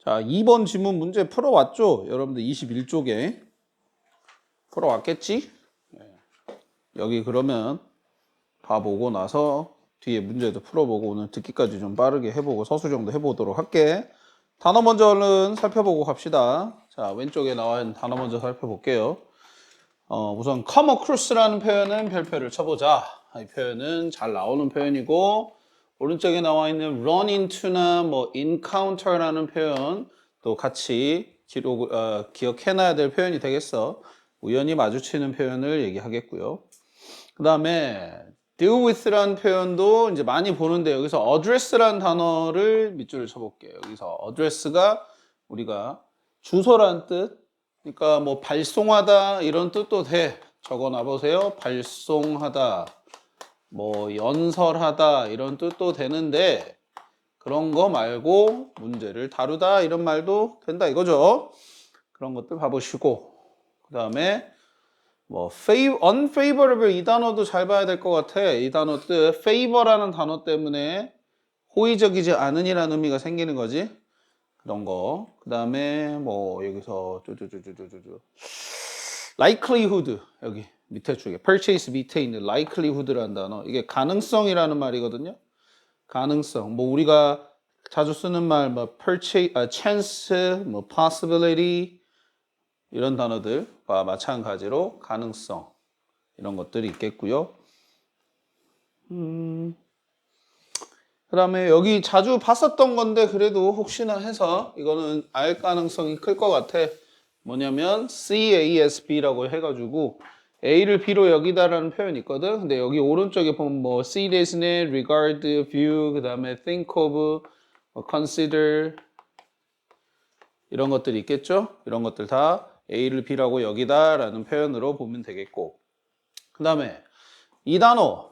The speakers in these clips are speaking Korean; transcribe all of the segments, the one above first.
자, 2번 지문 문제 풀어왔죠? 여러분들 21쪽에 풀어왔겠지? 여기 그러면 봐보고 나서 뒤에 문제도 풀어보고 오늘 듣기까지 좀 빠르게 해보고 서술 정도 해보도록 할게. 단어 먼저 얼른 살펴보고 갑시다. 자, 왼쪽에 나와 있는 단어 먼저 살펴볼게요. 우선 come across라는 표현은 별표를 쳐보자. 이 표현은 잘 나오는 표현이고, 오른쪽에 나와 있는 run into나 뭐 encounter라는 표현 또 같이 기억해놔야 될 표현이 되겠어. 우연히 마주치는 표현을 얘기하겠고요. 그 다음에 deal with라는 표현도 이제 많이 보는데 여기서 address라는 단어를 밑줄을 쳐볼게요. 여기서 address가 우리가 주소란 뜻, 그러니까 뭐 발송하다 이런 뜻도 돼. 적어놔 보세요. 발송하다, 뭐 연설하다 이런 뜻도 되는데 그런 거 말고 문제를 다루다 이런 말도 된다 이거죠. 그런 것들 봐보시고 그 다음에 뭐 unfavorable 이 단어도 잘 봐야 될 것 같아. 이 단어 뜻 favor라는 단어 때문에 호의적이지 않은이라는 의미가 생기는 거지. 그런 거. 그 다음에 뭐 여기서 likelihood 여기 밑에 쪽에 purchase 밑에 있는 likelihood라는 단어 이게 가능성이라는 말이거든요. 가능성 뭐 우리가 자주 쓰는 말 뭐 purchase, chance, 뭐 possibility 이런 단어들과 마찬가지로 가능성 이런 것들이 있겠고요. 그 다음에 여기 자주 봤었던 건데 그래도 혹시나 해서 이거는 알 가능성이 클 것 같아. 뭐냐면 CASB라고 해가지고 A를 B로 여기다라는 표현이 있거든. 근데 여기 오른쪽에 보면 뭐 see this네, regard, view, 그 다음에 think of, consider 이런 것들이 있겠죠. 이런 것들 다 A를 B라고 여기다라는 표현으로 보면 되겠고 그 다음에 이 단어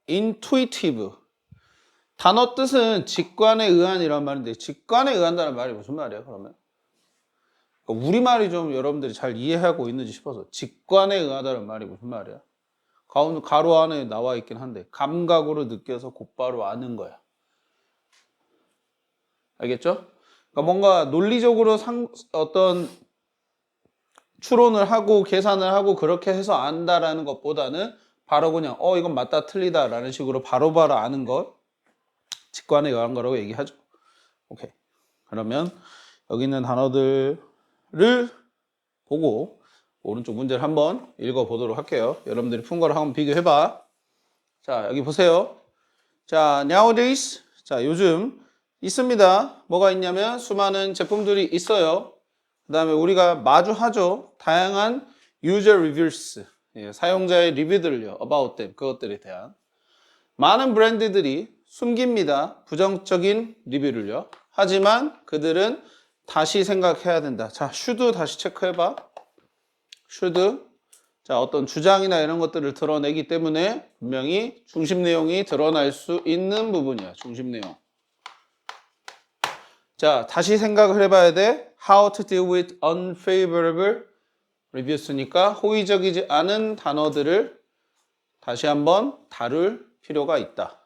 intuitive 단어 뜻은 직관에 의한이란 말인데 직관에 의한다는 말이 무슨 말이야 그러면? 그러니까 우리말이 좀 여러분들이 잘 이해하고 있는지 싶어서 직관에 의하다는 말이 무슨 말이야? 가로 안에 나와 있긴 한데 감각으로 느껴서 곧바로 아는 거야. 알겠죠? 그러니까 뭔가 논리적으로 어떤 추론을 하고 계산을 하고 그렇게 해서 안다라는 것보다는 바로 그냥 이건 맞다 틀리다 라는 식으로 바로바로 아는 것 직관에 의한 거라고 얘기하죠. 오케이. 그러면 여기 있는 단어들을 보고 오른쪽 문제를 한번 읽어보도록 할게요. 여러분들이 푼 거랑 한번 비교해봐. 자, 여기 보세요. 자, nowadays. 자, 요즘 있습니다. 뭐가 있냐면 수많은 제품들이 있어요. 그 다음에 우리가 마주하죠. 다양한 user reviews. 사용자의 리뷰들을요. about them. 그것들에 대한. 많은 브랜드들이 숨깁니다. 부정적인 리뷰를요. 하지만 그들은 다시 생각해야 된다. 자, should 다시 체크해봐. should. 자, 어떤 주장이나 이런 것들을 드러내기 때문에 분명히 중심 내용이 드러날 수 있는 부분이야. 중심 내용. 자, 다시 생각을 해봐야 돼. How to deal with unfavorable reviews니까 호의적이지 않은 단어들을 다시 한번 다룰 필요가 있다.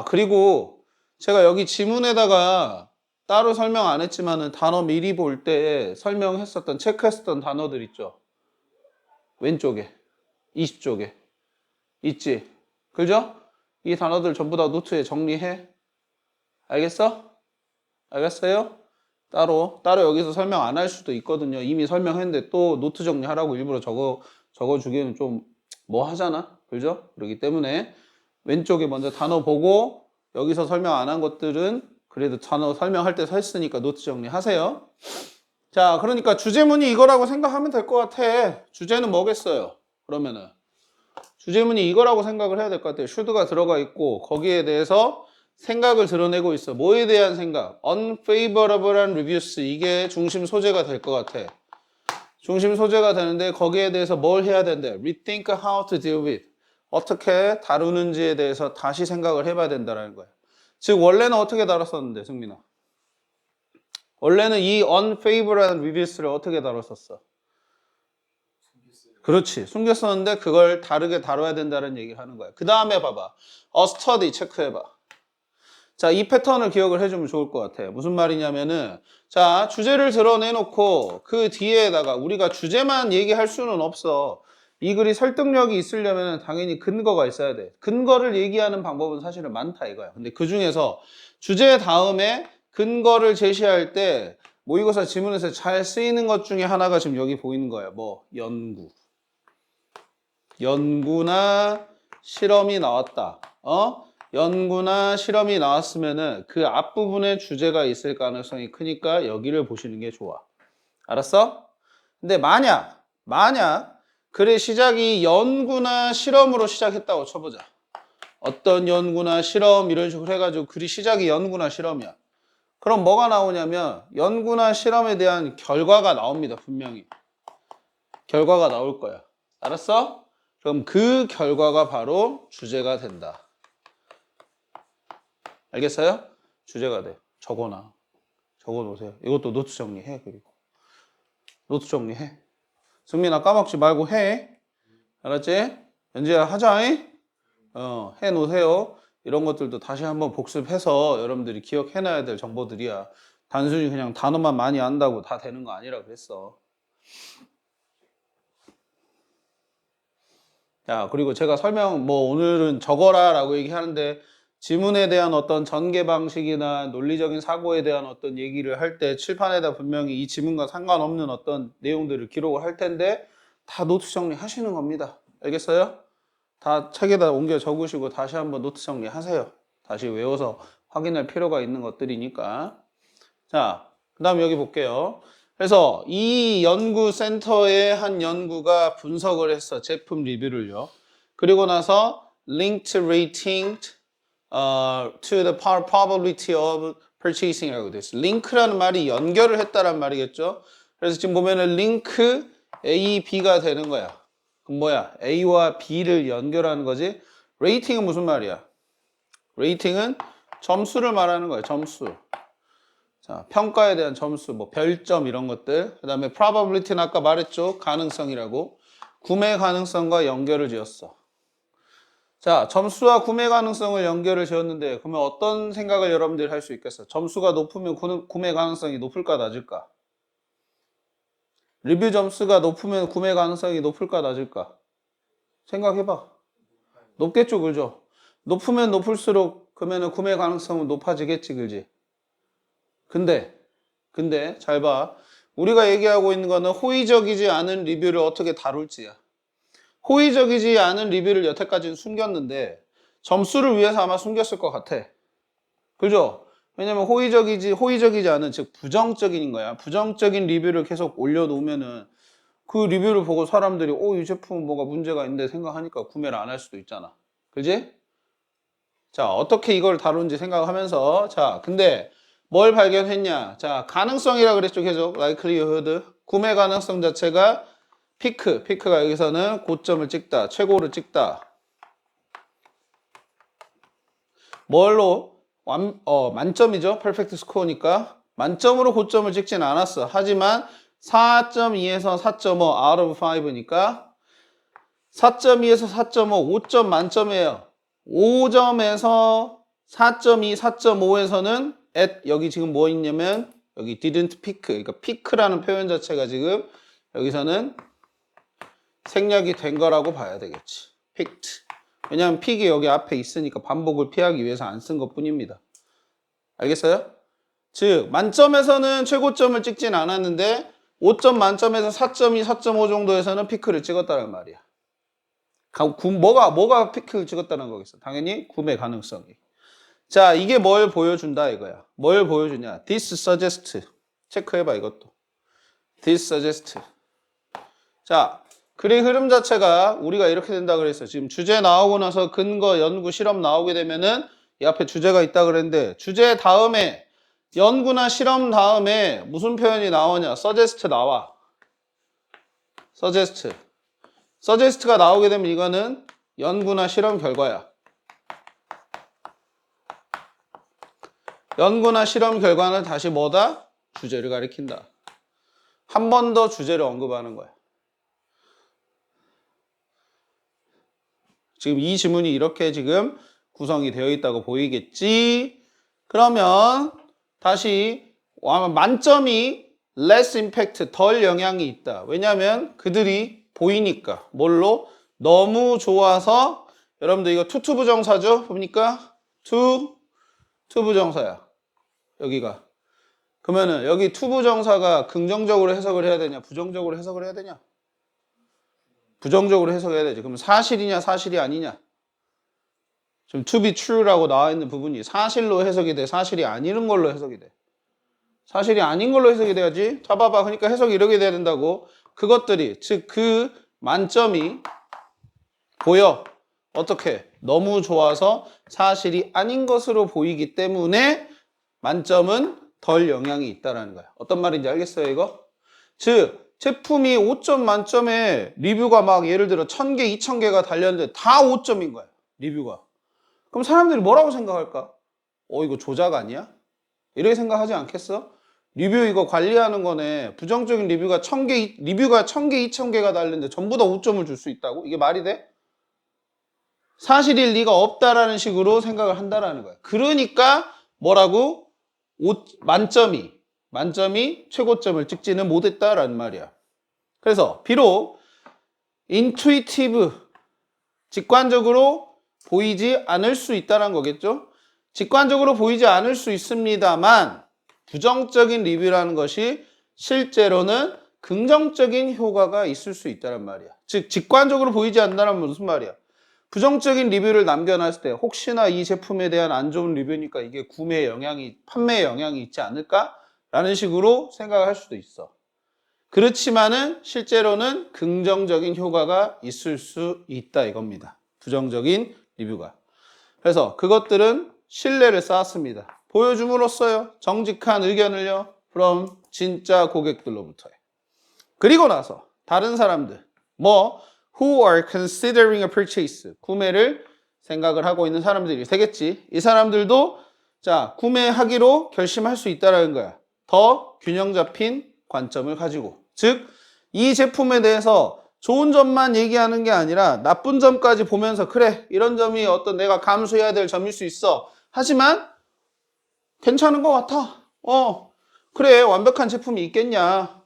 그리고 제가 여기 지문에다가 따로 설명 안 했지만은 단어 미리 볼 때 설명했었던, 체크했었던 단어들 있죠? 왼쪽에, 20쪽에. 있지? 그죠? 이 단어들 전부 다 노트에 정리해. 알겠어? 알겠어요? 따로 여기서 설명 안 할 수도 있거든요. 이미 설명했는데 또 노트 정리하라고 일부러 적어주기에는 좀 뭐 하잖아. 그죠? 그렇기 때문에 왼쪽에 먼저 단어 보고 여기서 설명 안 한 것들은 그래도 단어 설명할 때 했으니까 노트 정리하세요. 자, 그러니까 주제문이 이거라고 생각하면 될 것 같아. 주제는 뭐겠어요? 그러면은 주제문이 이거라고 생각을 해야 될 것 같아요. should가 들어가 있고 거기에 대해서 생각을 드러내고 있어. 뭐에 대한 생각? unfavorable한 reviews. 이게 중심 소재가 될 것 같아. 중심 소재가 되는데 거기에 대해서 뭘 해야 된대? rethink how to deal with. 어떻게 다루는지에 대해서 다시 생각을 해봐야 된다는 거야. 즉 원래는 어떻게 다뤘었는데 승민아? 원래는 이 unfavorable한 reviews를 어떻게 다뤘었어? 그렇지. 숨겼었는데 그걸 다르게 다뤄야 된다는 얘기를 하는 거야. 그 다음에 봐봐. a study 체크해봐. 자, 이 패턴을 기억을 해주면 좋을 것 같아. 무슨 말이냐면은, 자, 주제를 드러내놓고 그 뒤에다가 우리가 주제만 얘기할 수는 없어. 이 글이 설득력이 있으려면 당연히 근거가 있어야 돼. 근거를 얘기하는 방법은 사실은 많다 이거야. 근데 그 중에서 주제 다음에 근거를 제시할 때 모의고사 지문에서 잘 쓰이는 것 중에 하나가 지금 여기 보이는 거야. 뭐 연구. 연구나 실험이 나왔다. 연구나 실험이 나왔으면은 그 앞부분에 주제가 있을 가능성이 크니까 여기를 보시는 게 좋아. 알았어? 근데 만약 글의 시작이 연구나 실험으로 시작했다고 쳐보자. 어떤 연구나 실험 이런 식으로 해가지고 글이 시작이 연구나 실험이야. 그럼 뭐가 나오냐면 연구나 실험에 대한 결과가 나옵니다. 분명히. 결과가 나올 거야. 알았어? 그럼 그 결과가 바로 주제가 된다. 알겠어요? 주제가 돼. 적어놔. 적어놓으세요. 이것도 노트 정리해. 그리고 노트 정리해. 승민아 까먹지 말고 해. 알았지? 연지야 하자잉? 해놓으세요. 이런 것들도 다시 한번 복습해서 여러분들이 기억해놔야 될 정보들이야. 단순히 그냥 단어만 많이 안다고 다 되는 거 아니라 그랬어. 자, 그리고 제가 오늘은 적어라 라고 얘기하는데 지문에 대한 어떤 전개 방식이나 논리적인 사고에 대한 어떤 얘기를 할 때 칠판에다 분명히 이 지문과 상관없는 어떤 내용들을 기록을 할 텐데 다 노트 정리하시는 겁니다. 알겠어요? 다 책에다 옮겨 적으시고 다시 한번 노트 정리하세요. 다시 외워서 확인할 필요가 있는 것들이니까. 자, 그 다음 여기 볼게요. 그래서 이 연구센터의 한 연구가 분석을 했어. 제품 리뷰를요. 그리고 나서 linked rating to the probability of purchasing이라고 돼 있어. 링크라는 말이 연결을 했다란 말이겠죠. 그래서 지금 보면은 링크 A, B가 되는 거야. 그럼 뭐야? A와 B를 연결하는 거지. 레이팅은 무슨 말이야? 레이팅은 점수를 말하는 거야. 점수. 자, 평가에 대한 점수, 뭐 별점 이런 것들. 그 다음에 probability는 아까 말했죠. 가능성이라고. 구매 가능성과 연결을 지었어. 자, 점수와 구매 가능성을 연결을 지었는데 그러면 어떤 생각을 여러분들이 할 수 있겠어? 점수가 높으면 구매 가능성이 높을까 낮을까? 리뷰 점수가 높으면 구매 가능성이 높을까 낮을까? 생각해봐. 높겠죠, 그죠? 높으면 높을수록 그러면 구매 가능성은 높아지겠지, 그지? 근데 잘 봐. 우리가 얘기하고 있는 거는 호의적이지 않은 리뷰를 어떻게 다룰지야. 호의적이지 않은 리뷰를 여태까지는 숨겼는데 점수를 위해서 아마 숨겼을 것 같아. 그죠? 왜냐면 호의적이지 않은, 즉 부정적인 거야. 부정적인 리뷰를 계속 올려놓으면은 그 리뷰를 보고 사람들이 이 제품은 뭐가 문제가 있는데 생각하니까 구매를 안 할 수도 있잖아. 그지? 자, 어떻게 이걸 다루는지 생각하면서 근데 뭘 발견했냐? 자, 가능성이라 그랬죠, 계속. likelihood. 구매 가능성 자체가 피크가 여기서는 고점을 찍다, 최고를 찍다. 뭘로? 만점이죠. 퍼펙트 스코어니까. 만점으로 고점을 찍진 않았어. 하지만 4.2에서 4.5 out of 5니까 4.2에서 4.5, 5점 만점이에요. 5점에서 4.2, 4.5에서는 여기 지금 뭐 있냐면 여기 didn't pick, 그러니까 pick라는 표현 자체가 지금 여기서는 생략이 된 거라고 봐야 되겠지. picked. 왜냐하면 픽이 여기 앞에 있으니까 반복을 피하기 위해서 안 쓴 것뿐입니다. 알겠어요? 즉 만점에서는 최고점을 찍진 않았는데 5점 만점에서 4.2, 4.5 정도에서는 피크를 찍었다는 말이야. 뭐가 피크를 찍었다는 거겠어? 당연히 구매 가능성이. 자, 이게 뭘 보여준다 이거야. 뭘 보여주냐? This suggests. 체크해봐 이것도. This suggests. 자, 글의 흐름 자체가 우리가 이렇게 된다 그랬어. 지금 주제 나오고 나서 근거, 연구, 실험 나오게 되면은 이 앞에 주제가 있다 그랬는데 주제 다음에 연구나 실험 다음에 무슨 표현이 나오냐? suggest 나와. suggest가 나오게 되면 이거는 연구나 실험 결과야. 연구나 실험 결과는 다시 뭐다? 주제를 가리킨다. 한 번 더 주제를 언급하는 거야. 지금 이 지문이 이렇게 지금 구성이 되어 있다고 보이겠지? 그러면 다시 만점이 less impact, 덜 영향이 있다. 왜냐하면 그들이 보이니까. 뭘로? 너무 좋아서 여러분들 이거 투 부정사죠? 보니까 투 부정사야. 여기가. 그러면은 여기 투 부정사가 긍정적으로 해석을 해야 되냐? 부정적으로 해석을 해야 되냐? 부정적으로 해석해야 되지. 그럼 사실이냐 사실이 아니냐? 지금 to be true라고 나와 있는 부분이 사실로 해석이 돼? 사실이 아닌 걸로 해석이 돼? 사실이 아닌 걸로 해석이 돼야지. 자, 봐봐. 그러니까 해석이 이렇게 돼야 된다고. 그것들이, 즉 그 만점이 보여. 어떻게? 너무 좋아서 사실이 아닌 것으로 보이기 때문에 만점은 덜 영향이 있다라는 거야. 어떤 말인지 알겠어요, 이거? 즉 제품이 5점 만점에 리뷰가 막 예를 들어 1000개, 2000개가 달렸는데 다 5점인 거야, 리뷰가. 그럼 사람들이 뭐라고 생각할까? 이거 조작 아니야? 이렇게 생각하지 않겠어? 리뷰 이거 관리하는 거네. 부정적인 리뷰가 1000개, 2000개가 달렸는데 전부 다 5점을 줄 수 있다고? 이게 말이 돼? 사실일 리가 없다라는 식으로 생각을 한다라는 거야. 그러니까 뭐라고? 만점이 최고점을 찍지는 못했다라는 말이야. 그래서 비록 intuitive, 직관적으로 보이지 않을 수 있다는 거겠죠. 직관적으로 보이지 않을 수 있습니다만 부정적인 리뷰라는 것이 실제로는 긍정적인 효과가 있을 수 있다는 말이야. 즉 직관적으로 보이지 않는다는 무슨 말이야? 부정적인 리뷰를 남겨놨을 때 혹시나 이 제품에 대한 안 좋은 리뷰니까 이게 판매에 영향이 있지 않을까? 라는 식으로 생각할 수도 있어. 그렇지만은 실제로는 긍정적인 효과가 있을 수 있다 이겁니다. 부정적인 리뷰가. 그래서 그것들은 신뢰를 쌓았습니다. 보여줌으로써요. 정직한 의견을요. from 진짜 고객들로부터요. 그리고 나서 다른 사람들 who are considering a purchase, 구매를 생각을 하고 있는 사람들이 되겠지. 이 사람들도 자 구매하기로 결심할 수 있다는 거야. 더 균형 잡힌 관점을 가지고. 즉 이 제품에 대해서 좋은 점만 얘기하는 게 아니라 나쁜 점까지 보면서 그래 이런 점이 어떤 내가 감수해야 될 점일 수 있어. 하지만 괜찮은 것 같아. 그래 완벽한 제품이 있겠냐.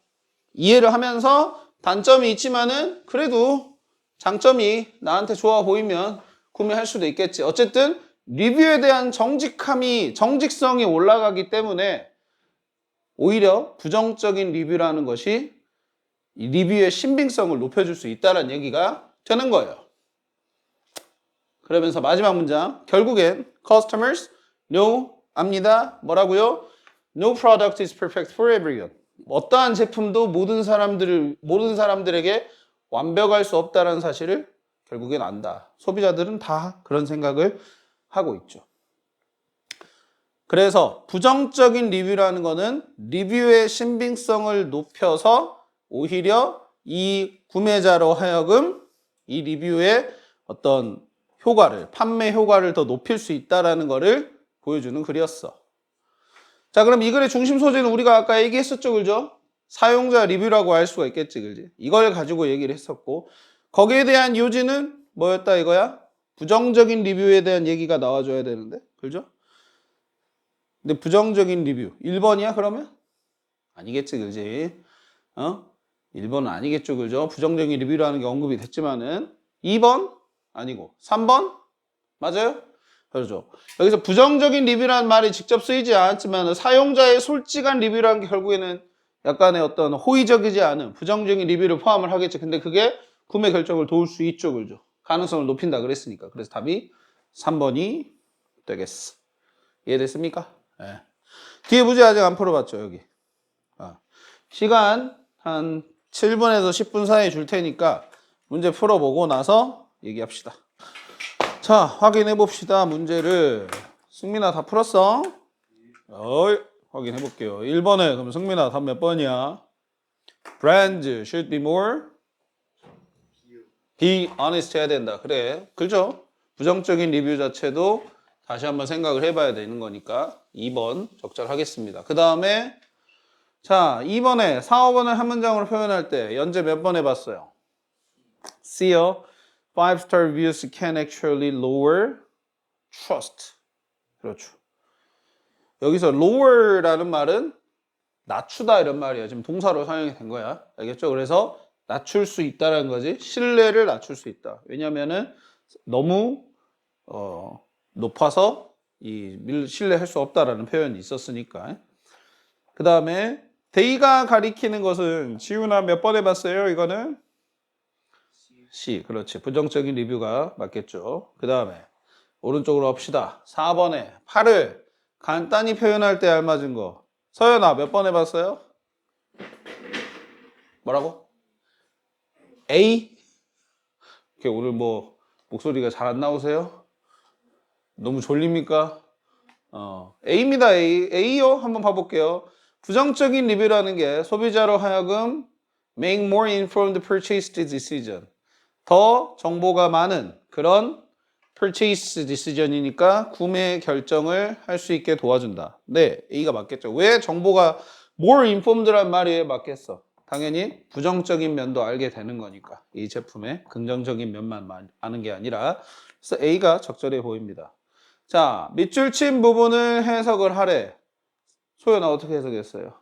이해를 하면서 단점이 있지만은 그래도 장점이 나한테 좋아 보이면 구매할 수도 있겠지. 어쨌든 리뷰에 대한 정직성이 올라가기 때문에 오히려 부정적인 리뷰라는 것이 이 리뷰의 신빙성을 높여줄 수 있다는 얘기가 되는 거예요. 그러면서 마지막 문장, 결국엔 customers know, 압니다. 뭐라고요? No product is perfect for everyone. 어떠한 제품도 모든 사람들에게 완벽할 수 없다는 사실을 결국엔 안다. 소비자들은 다 그런 생각을 하고 있죠. 그래서 부정적인 리뷰라는 거는 리뷰의 신빙성을 높여서 오히려 이 구매자로 하여금 이 리뷰의 어떤 판매 효과를 더 높일 수 있다는 거를 보여주는 글이었어. 자, 그럼 이 글의 중심 소재는 우리가 아까 얘기했었죠, 그죠? 사용자 리뷰라고 할 수가 있겠지, 그지? 이걸 가지고 얘기를 했었고, 거기에 대한 요지는 뭐였다 이거야? 부정적인 리뷰에 대한 얘기가 나와줘야 되는데, 그죠? 근데 부정적인 리뷰 1번이야 그러면? 아니겠지, 그지? 1번은 아니겠죠, 그죠? 부정적인 리뷰라는 게 언급이 됐지만은 2번 아니고 3번 맞아요? 그렇죠. 여기서 부정적인 리뷰라는 말이 직접 쓰이지 않았지만 사용자의 솔직한 리뷰라는 게 결국에는 약간의 어떤 호의적이지 않은 부정적인 리뷰를 포함을 하겠죠. 근데 그게 구매 결정을 도울 수 있죠, 그죠? 가능성을 높인다 그랬으니까. 그래서 답이 3번이 되겠어. 이해됐습니까? 네. 뒤에 문제 아직 안 풀어봤죠, 여기. 시간 한 7분에서 10분 사이에 줄 테니까 문제 풀어보고 나서 얘기합시다. 자, 확인해 봅시다. 문제를. 승민아 다 풀었어? 확인해 볼게요. 1번에 그럼 승민아 답 몇 번이야? Brands should be more be honest 해야 된다. 그래. 그죠? 부정적인 리뷰 자체도 다시 한번 생각을 해봐야 되는 거니까 2번 적절하겠습니다. 그 다음에 자 2번에 4, 5번을 한 문장으로 표현할 때 연재 몇 번 해봤어요? C요. 5-star reviews can actually lower trust. 그렇죠. 여기서 lower라는 말은 낮추다 이런 말이야. 지금 동사로 사용이 된 거야. 알겠죠? 그래서 낮출 수 있다라는 거지. 신뢰를 낮출 수 있다. 왜냐면은 너무 높아서 신뢰할 수 없다라는 표현이 있었으니까. 그 다음에 they가 가리키는 것은 지훈아 몇 번 해봤어요? 이거는 C. 그렇지. 부정적인 리뷰가 맞겠죠. 그 다음에 오른쪽으로 합시다. 4번에 8을 간단히 표현할 때 알맞은 거. 서연아 몇 번 해봤어요? 뭐라고? A? 오늘 뭐 목소리가 잘 안 나오세요? 너무 졸립니까? A입니다. A요. 한번 봐볼게요. 부정적인 리뷰라는 게 소비자로 하여금 make more informed purchase decision. 더 정보가 많은 그런 purchase decision이니까 구매 결정을 할 수 있게 도와준다. 네, A가 맞겠죠. 왜 정보가 more informed란 말이 왜 맞겠어? 당연히 부정적인 면도 알게 되는 거니까. 이 제품의 긍정적인 면만 아는 게 아니라. 그래서 A가 적절해 보입니다. 자, 밑줄 친 부분을 해석을 하래. 소연아 어떻게 해석했어요?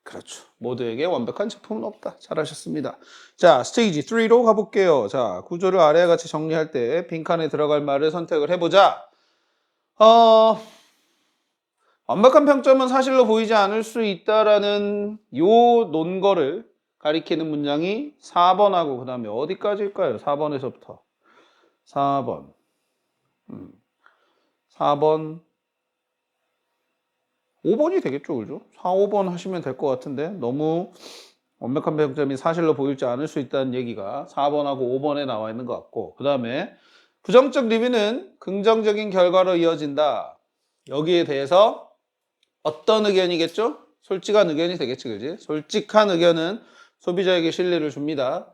그렇죠. 모두에게 완벽한 제품은 없다. 잘하셨습니다. 자, 스테이지 3로 가볼게요. 자, 구조를 아래와 같이 정리할 때 빈칸에 들어갈 말을 선택을 해보자. 완벽한 평점은 사실로 보이지 않을 수 있다라는 요 논거를 가리키는 문장이 4번하고 그 다음에 어디까지일까요? 4번에서부터. 4번. 4번. 5번이 되겠죠, 그죠? 4, 5번 하시면 될 것 같은데 너무 완벽한 평점이 사실로 보이지 않을 수 있다는 얘기가 4번하고 5번에 나와 있는 것 같고 그 다음에 부정적 리뷰는 긍정적인 결과로 이어진다. 여기에 대해서 어떤 의견이겠죠? 솔직한 의견이 되겠지, 그지? 솔직한 의견은 소비자에게 신뢰를 줍니다.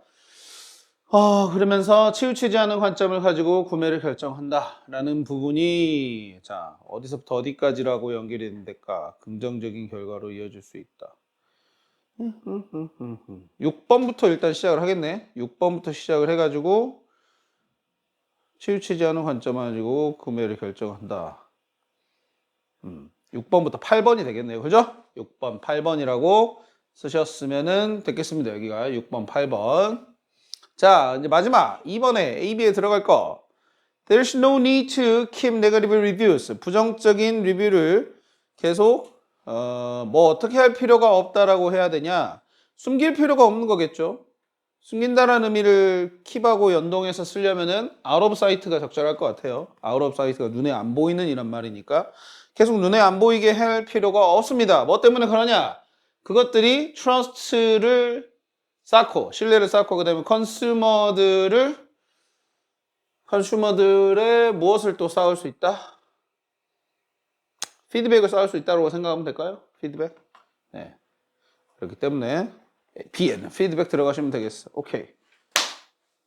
그러면서 치우치지 않은 관점을 가지고 구매를 결정한다 라는 부분이 자 어디서부터 어디까지라고 연결이 된달까? 긍정적인 결과로 이어질 수 있다. 6번부터 일단 시작을 하겠네. 6번부터 시작을 해가지고 치우치지 않은 관점을 가지고 구매를 결정한다. 6번부터 8번이 되겠네요. 그죠? 6번, 8번이라고 쓰셨으면 됐겠습니다. 여기가 6번, 8번. 자, 이제 마지막 2번에 A, B에 들어갈 거. There's no need to keep negative reviews. 부정적인 리뷰를 계속 뭐 어떻게 할 필요가 없다라고 해야 되냐? 숨길 필요가 없는 거겠죠. 숨긴다라는 의미를 keep하고 연동해서 쓰려면은 out of sight가 적절할 것 같아요. out of sight가 눈에 안 보이는 이란 말이니까 계속 눈에 안 보이게 할 필요가 없습니다. 뭐 때문에 그러냐? 그것들이 trust를 쌓고 신뢰를 쌓고 그다음에 컨슈머들의 무엇을 또 쌓을 수 있다? 피드백을 쌓을 수 있다고 생각하면 될까요? 피드백. 네. 그렇기 때문에 B에는 피드백 들어가시면 되겠어. 오케이.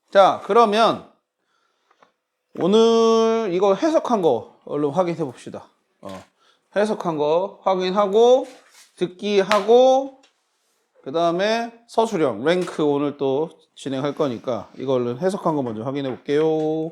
자, 그러면 오늘 이거 해석한 거 얼른 확인해 봅시다. 해석한 거 확인하고 듣기 하고 그 다음에 서술형 랭크 오늘 또 진행할 거니까 이걸로 해석한 거 먼저 확인해 볼게요.